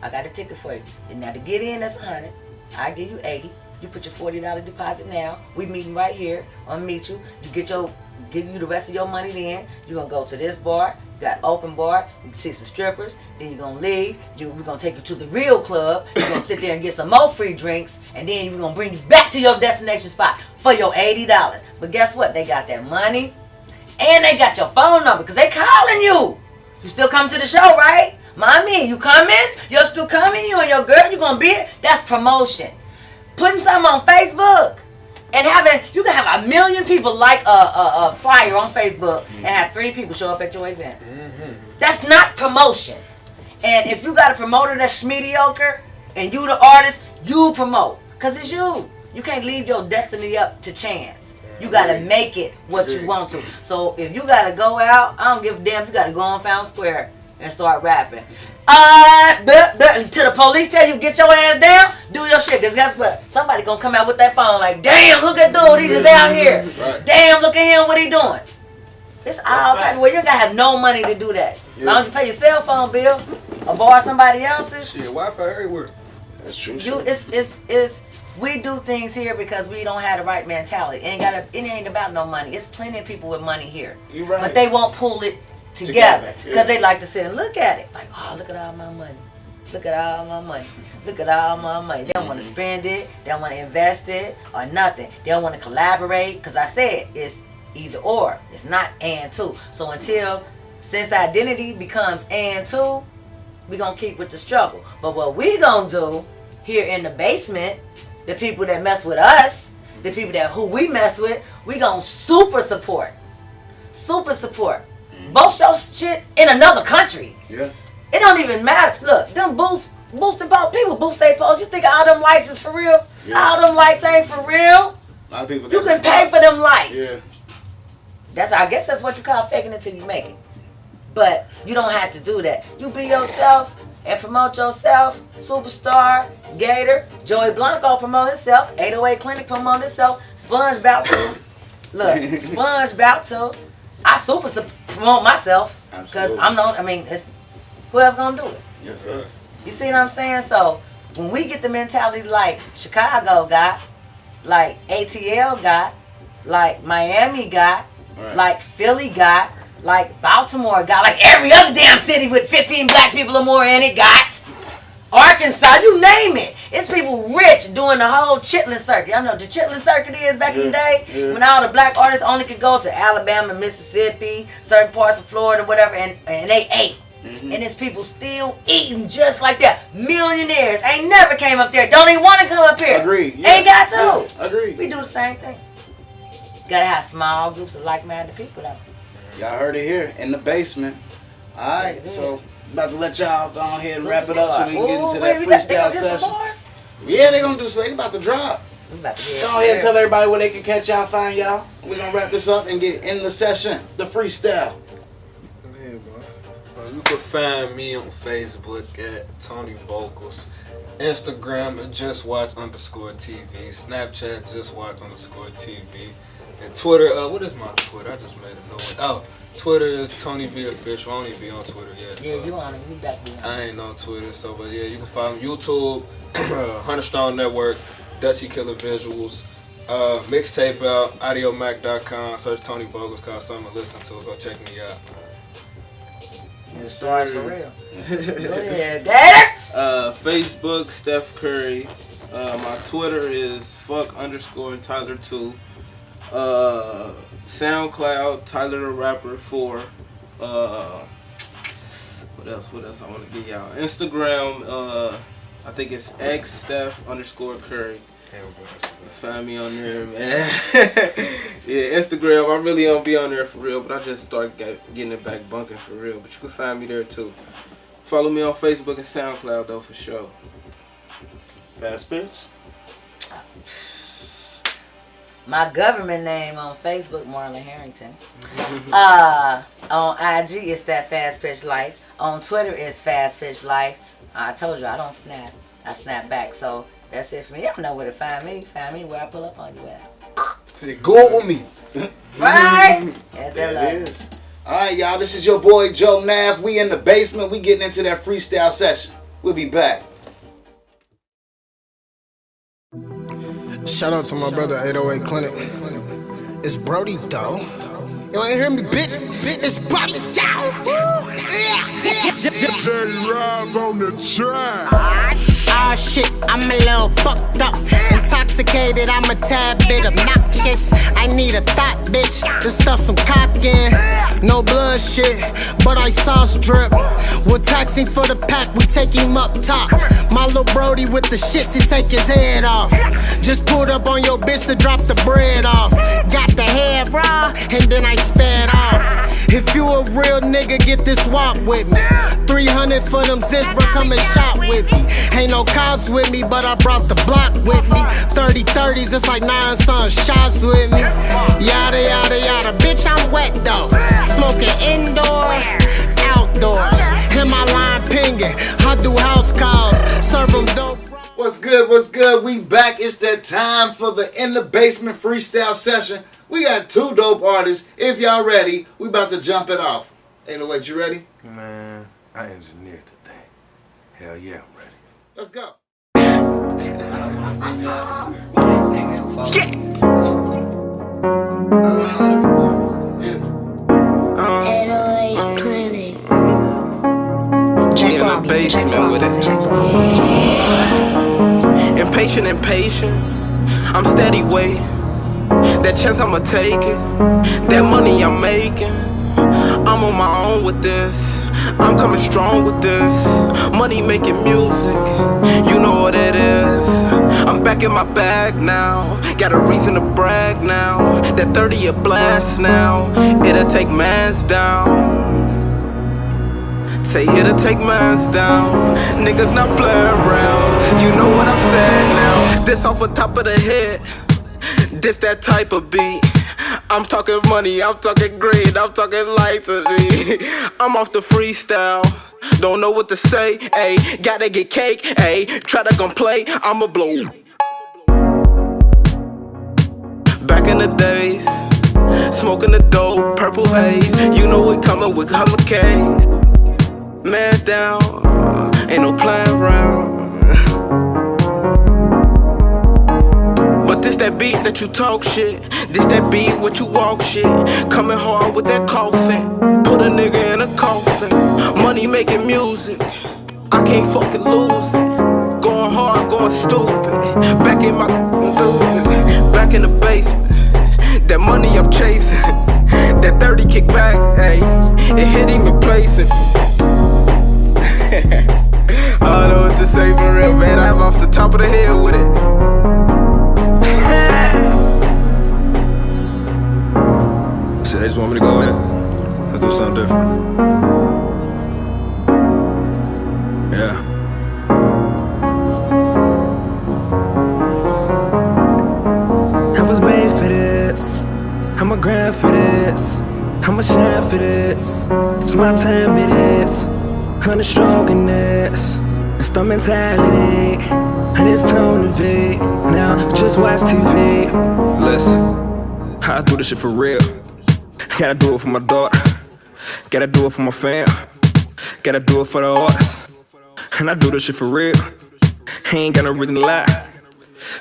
[SPEAKER 8] I got a ticket for you. And now to get in, that's $100. I give you $80. You put your $40 deposit now. We meeting right here. I'm gonna meet you. You give you the rest of your money then. You're gonna go to this bar. You got open bar. You can see some strippers. Then you're gonna leave. We're gonna take you to the real club. You're gonna sit there and get some more free drinks. And then we're gonna bring you back to your destination spot for your $80. But guess what? They got that money. And they got your phone number because they calling you. You still coming to the show, right? Mommy, you coming? You're still coming? You and your girl, you gonna be it? That's promotion. Putting something on Facebook and you can have 1 million people like a flyer on Facebook and have 3 people show up at your event. That's not promotion. And if you got a promoter that's mediocre and you the artist, you promote. Because it's you. You can't leave your destiny up to chance. You got to make it what you want to. So if you got to go out, I don't give a damn if you got to go on Fountain Square and start rapping. Until the police tell you get your ass down, do your shit. Because guess what? Somebody gonna come out with that phone like, damn, look at dude, he just out here.
[SPEAKER 1] Right.
[SPEAKER 8] Damn, look at him, what he doing? It's all type of way. You gotta have no money to do that. As long as you pay your cell phone bill or borrow somebody else's.
[SPEAKER 4] shit, Wi-Fi everywhere.
[SPEAKER 1] That's true.
[SPEAKER 8] We do things here because we don't have the right mentality. It ain't about no money. It's plenty of people with money here.
[SPEAKER 1] You're right.
[SPEAKER 8] But they won't pull it together because they like to sit and look at it. Like, oh, look at all my money. Look at all my money. Look at all my money. They don't want to spend it. They don't want to invest it or nothing. They don't want to collaborate because I said it's either or. It's not and two. So since identity becomes and two, we're going to keep with the struggle. But what we going to do here in the basement, the people that mess with us, the people who we mess with, we going to super support. Super support. Both your shit in another country.
[SPEAKER 1] Yes.
[SPEAKER 8] It don't even matter. Look, them boosting people boost their posts. You think all them likes is for real? Yeah. All them likes ain't for real.
[SPEAKER 1] A lot of people.
[SPEAKER 8] You can pay for them likes.
[SPEAKER 1] Yeah.
[SPEAKER 8] I guess that's what you call faking it till you make it. But you don't have to do that. You be yourself. and promote yourself. Superstar, Gator, Joey Blanco promote himself. 808 Clinic promote himself. Sponge bout to. Look, Sponge bout to. I promote myself because I'm the. I mean, it's who else gonna do it?
[SPEAKER 1] Yes, sir.
[SPEAKER 8] You see what I'm saying? So when we get the mentality like Chicago got, like ATL got, like Miami got, like Philly got, like Baltimore got, like every other damn city with 15 black people or more in it got. Arkansas, you name it. It's people rich doing the whole Chitlin circuit. Y'all know what the Chitlin circuit is back in the day? Yeah. When all the black artists only could go to Alabama, Mississippi, certain parts of Florida, whatever, and they ate. Mm-hmm. And it's people still eating just like that. Millionaires ain't never came up there. Don't even want to come up here.
[SPEAKER 1] Agreed. Yeah.
[SPEAKER 8] Ain't got to.
[SPEAKER 1] Yeah. Agreed.
[SPEAKER 8] We do the same thing. Gotta have small groups of like-minded people though.
[SPEAKER 1] Y'all heard it here in the basement. Alright, so about to let y'all go ahead and wrap it up so we can get into that freestyle session. Yeah, they gonna do so. They about to drop.
[SPEAKER 8] Go
[SPEAKER 1] ahead and tell everybody where they can catch y'all, find y'all. We're gonna wrap this up and get in the session, the freestyle.
[SPEAKER 4] You can find me on Facebook at Tony Vocals, Instagram at JustWatch_TV, Snapchat JustWatch_TV, and Twitter. What is my Twitter? I just made a note. Oh, Twitter is Tony V Official. I don't even be on Twitter yet.
[SPEAKER 8] Yeah, so you on it. You back me on.
[SPEAKER 4] I ain't on Twitter, so but yeah, you can find me YouTube, 100 Strong Network, Dutchy Killer Visuals, mixtape out, audiomac.com. Search Tony Vocals, cause something to listen to. Go check me out.
[SPEAKER 8] Yes, sir. For real. Go ahead, Gator.
[SPEAKER 6] Facebook, Steph Curry. My Twitter is fuck_Tyler2. SoundCloud, Tyler the Rapper 4. What else I want to get y'all? Instagram, I think it's X_Steph_Curry. Find me on there, man. Yeah, Instagram, I really don't be on there for real, but I just started getting it back bunking for real. But you can find me there too. Follow me on Facebook and SoundCloud though for sure.
[SPEAKER 1] Fast Pitch.
[SPEAKER 8] My government name on Facebook, Marlon Harrington. On IG, it's that Fast Pitch Life. On Twitter, it's Fast Pitch Life. I told you I don't snap. I snap back. So that's it for me. Y'all know where to find me. Find me where I pull up on you at.
[SPEAKER 1] Go with me.
[SPEAKER 8] Right?
[SPEAKER 1] There it is. Alright, y'all. This is your boy Joe Nav. We in the basement. We getting into that freestyle session. We'll be back.
[SPEAKER 9] Shout out to my brother 808 Clinic. It's Brody though. You ain't hear me, bitch? It's Bobby down.
[SPEAKER 3] J-Rob on the track.
[SPEAKER 10] Ah shit, I'm a little fucked up. Intoxicated, I'm a tad bit obnoxious. I need a thought, bitch, to stuff some cock in. No blood shit, but I sauce drip. We're taxing for the pack, we take him up top. My little Brody with the shits, he take his head off. Just pulled up on your bitch to drop the bread off. Got the head raw, and then I sped off. If you a real nigga, get this walk with me. 300 for them zips, bro, come and shop with me. Ain't no cops with me, but I brought the block with me. 30-30s, it's like 9 son shots with me. Yada, yada, yada, bitch, I'm wet though. Smoking indoor, outdoors. In my line pinging, I do house calls, serve them dope.
[SPEAKER 1] What's good? What's good? We back. It's that time for the In the Basement freestyle session. We got 2 dope artists. If y'all ready, we about to jump it off. 808, you ready?
[SPEAKER 2] Man, I engineered the thing. Hell yeah, I'm ready.
[SPEAKER 1] Let's go.
[SPEAKER 6] G in the basement with it. Impatient. I'm steady waiting. That chance I'ma take it. That money I'm making. I'm on my own with this. I'm coming strong with this. Money making music. You know what it is. I'm back in my bag now. Got a reason to brag now. That 30 a blast now. It'll take mans down. Say it'll take mans down. Niggas not playing around. You know what I'm saying now. This off the top of the head. This that type of beat. I'm talking money, I'm talking green, I'm talking lights of me. I'm off the freestyle, don't know what to say, ayy. Gotta get cake, ayy. Try to come play, I'ma blow. Back in the days, smoking the dope, purple haze. You know we coming with color K's. Man down, ain't no playing around. But this that beat that you talk shit. This that beat what you walk shit. Coming hard with that coffin. Put a nigga in a coffin. Money making music, I can't fucking lose it. Going hard, going stupid. Back in my back in the basement. That money I'm chasing. That 30 kick back, ayy. It hit him and place it. I don't know what to say for real, man. I'm off the top of the head with it.
[SPEAKER 4] So they just want me to go in and do something different. Yeah.
[SPEAKER 11] I was made for this. I'm a grind for this. I'm a shine for this. It's my time, it is. 100 strong in this. It's the mentality. And it's Tony V. Now just watch TV.
[SPEAKER 4] Listen, I do this shit for real. Gotta do it for my daughter. Gotta do it for my fam. Gotta do it for the artists. And I do this shit for real. Ain't got no reason to lie.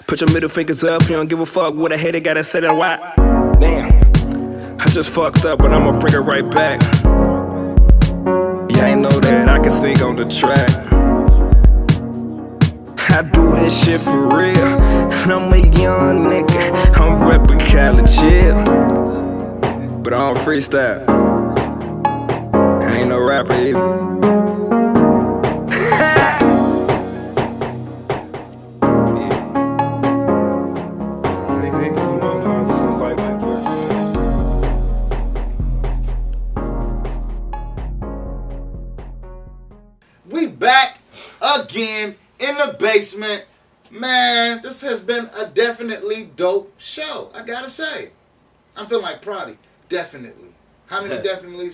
[SPEAKER 4] Put your middle fingers up, you don't give a fuck what a hater gotta say that why. Damn, I just fucked up, but I'ma bring it right back. Yeah, I know that I can sing on the track. I do this shit for real. And I'm a young nigga, I'm reppin' college chill. But I don't freestyle. I ain't no rapper either.
[SPEAKER 1] We back again in the basement. Man, this has been a definitely dope show, I gotta say. I'm feeling like Proddy. Definitely. How many definitely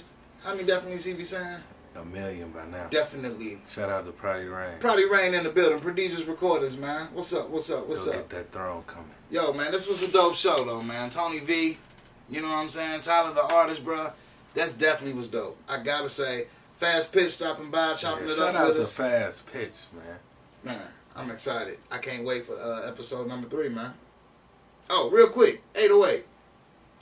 [SPEAKER 1] he be saying?
[SPEAKER 2] A million by now.
[SPEAKER 1] Definitely.
[SPEAKER 2] Shout out to Proddy Rain.
[SPEAKER 1] Proddy Rain in the building. Prodigious Recorders, man. What's up? What's up? What's
[SPEAKER 2] Go
[SPEAKER 1] up?
[SPEAKER 2] Get that throne coming.
[SPEAKER 1] Yo, man, this was a dope show, though, man. Tony V, you know what I'm saying? Tyler the Artist, bro. That's definitely was dope. I gotta say, Fast Pitch stopping by, chopping it
[SPEAKER 2] Shout
[SPEAKER 1] up
[SPEAKER 2] out
[SPEAKER 1] with
[SPEAKER 2] to
[SPEAKER 1] us.
[SPEAKER 2] Fast Pitch, man.
[SPEAKER 1] Man, I'm excited. I can't wait for episode number 3, man. Oh, real quick, 808.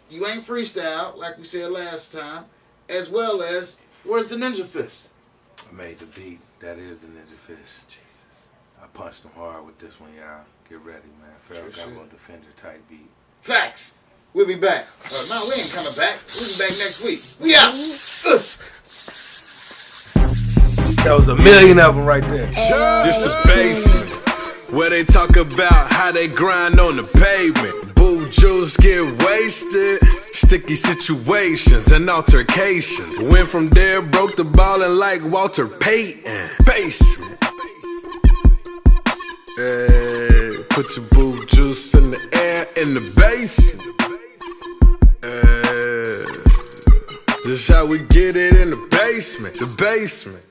[SPEAKER 1] You ain't freestyle, like we said last time, as well as, where's the Ninja Fist?
[SPEAKER 2] I made the beat. That is the Ninja Fist. Jesus. I punched him hard with this one, y'all. Get ready, man. Pharrell got one Defender type beat.
[SPEAKER 1] Facts. We'll be back. No, we ain't coming back. We'll be back next week. We out.
[SPEAKER 2] That was a million of them right there.
[SPEAKER 3] This the basement, where they talk about how they grind on the pavement. Boo juice get wasted, sticky situations and altercations. Went from there, broke the ballin' like Walter Payton. Basement. Hey, put your boo juice in the air in the basement. This is how we get it in the basement. The basement.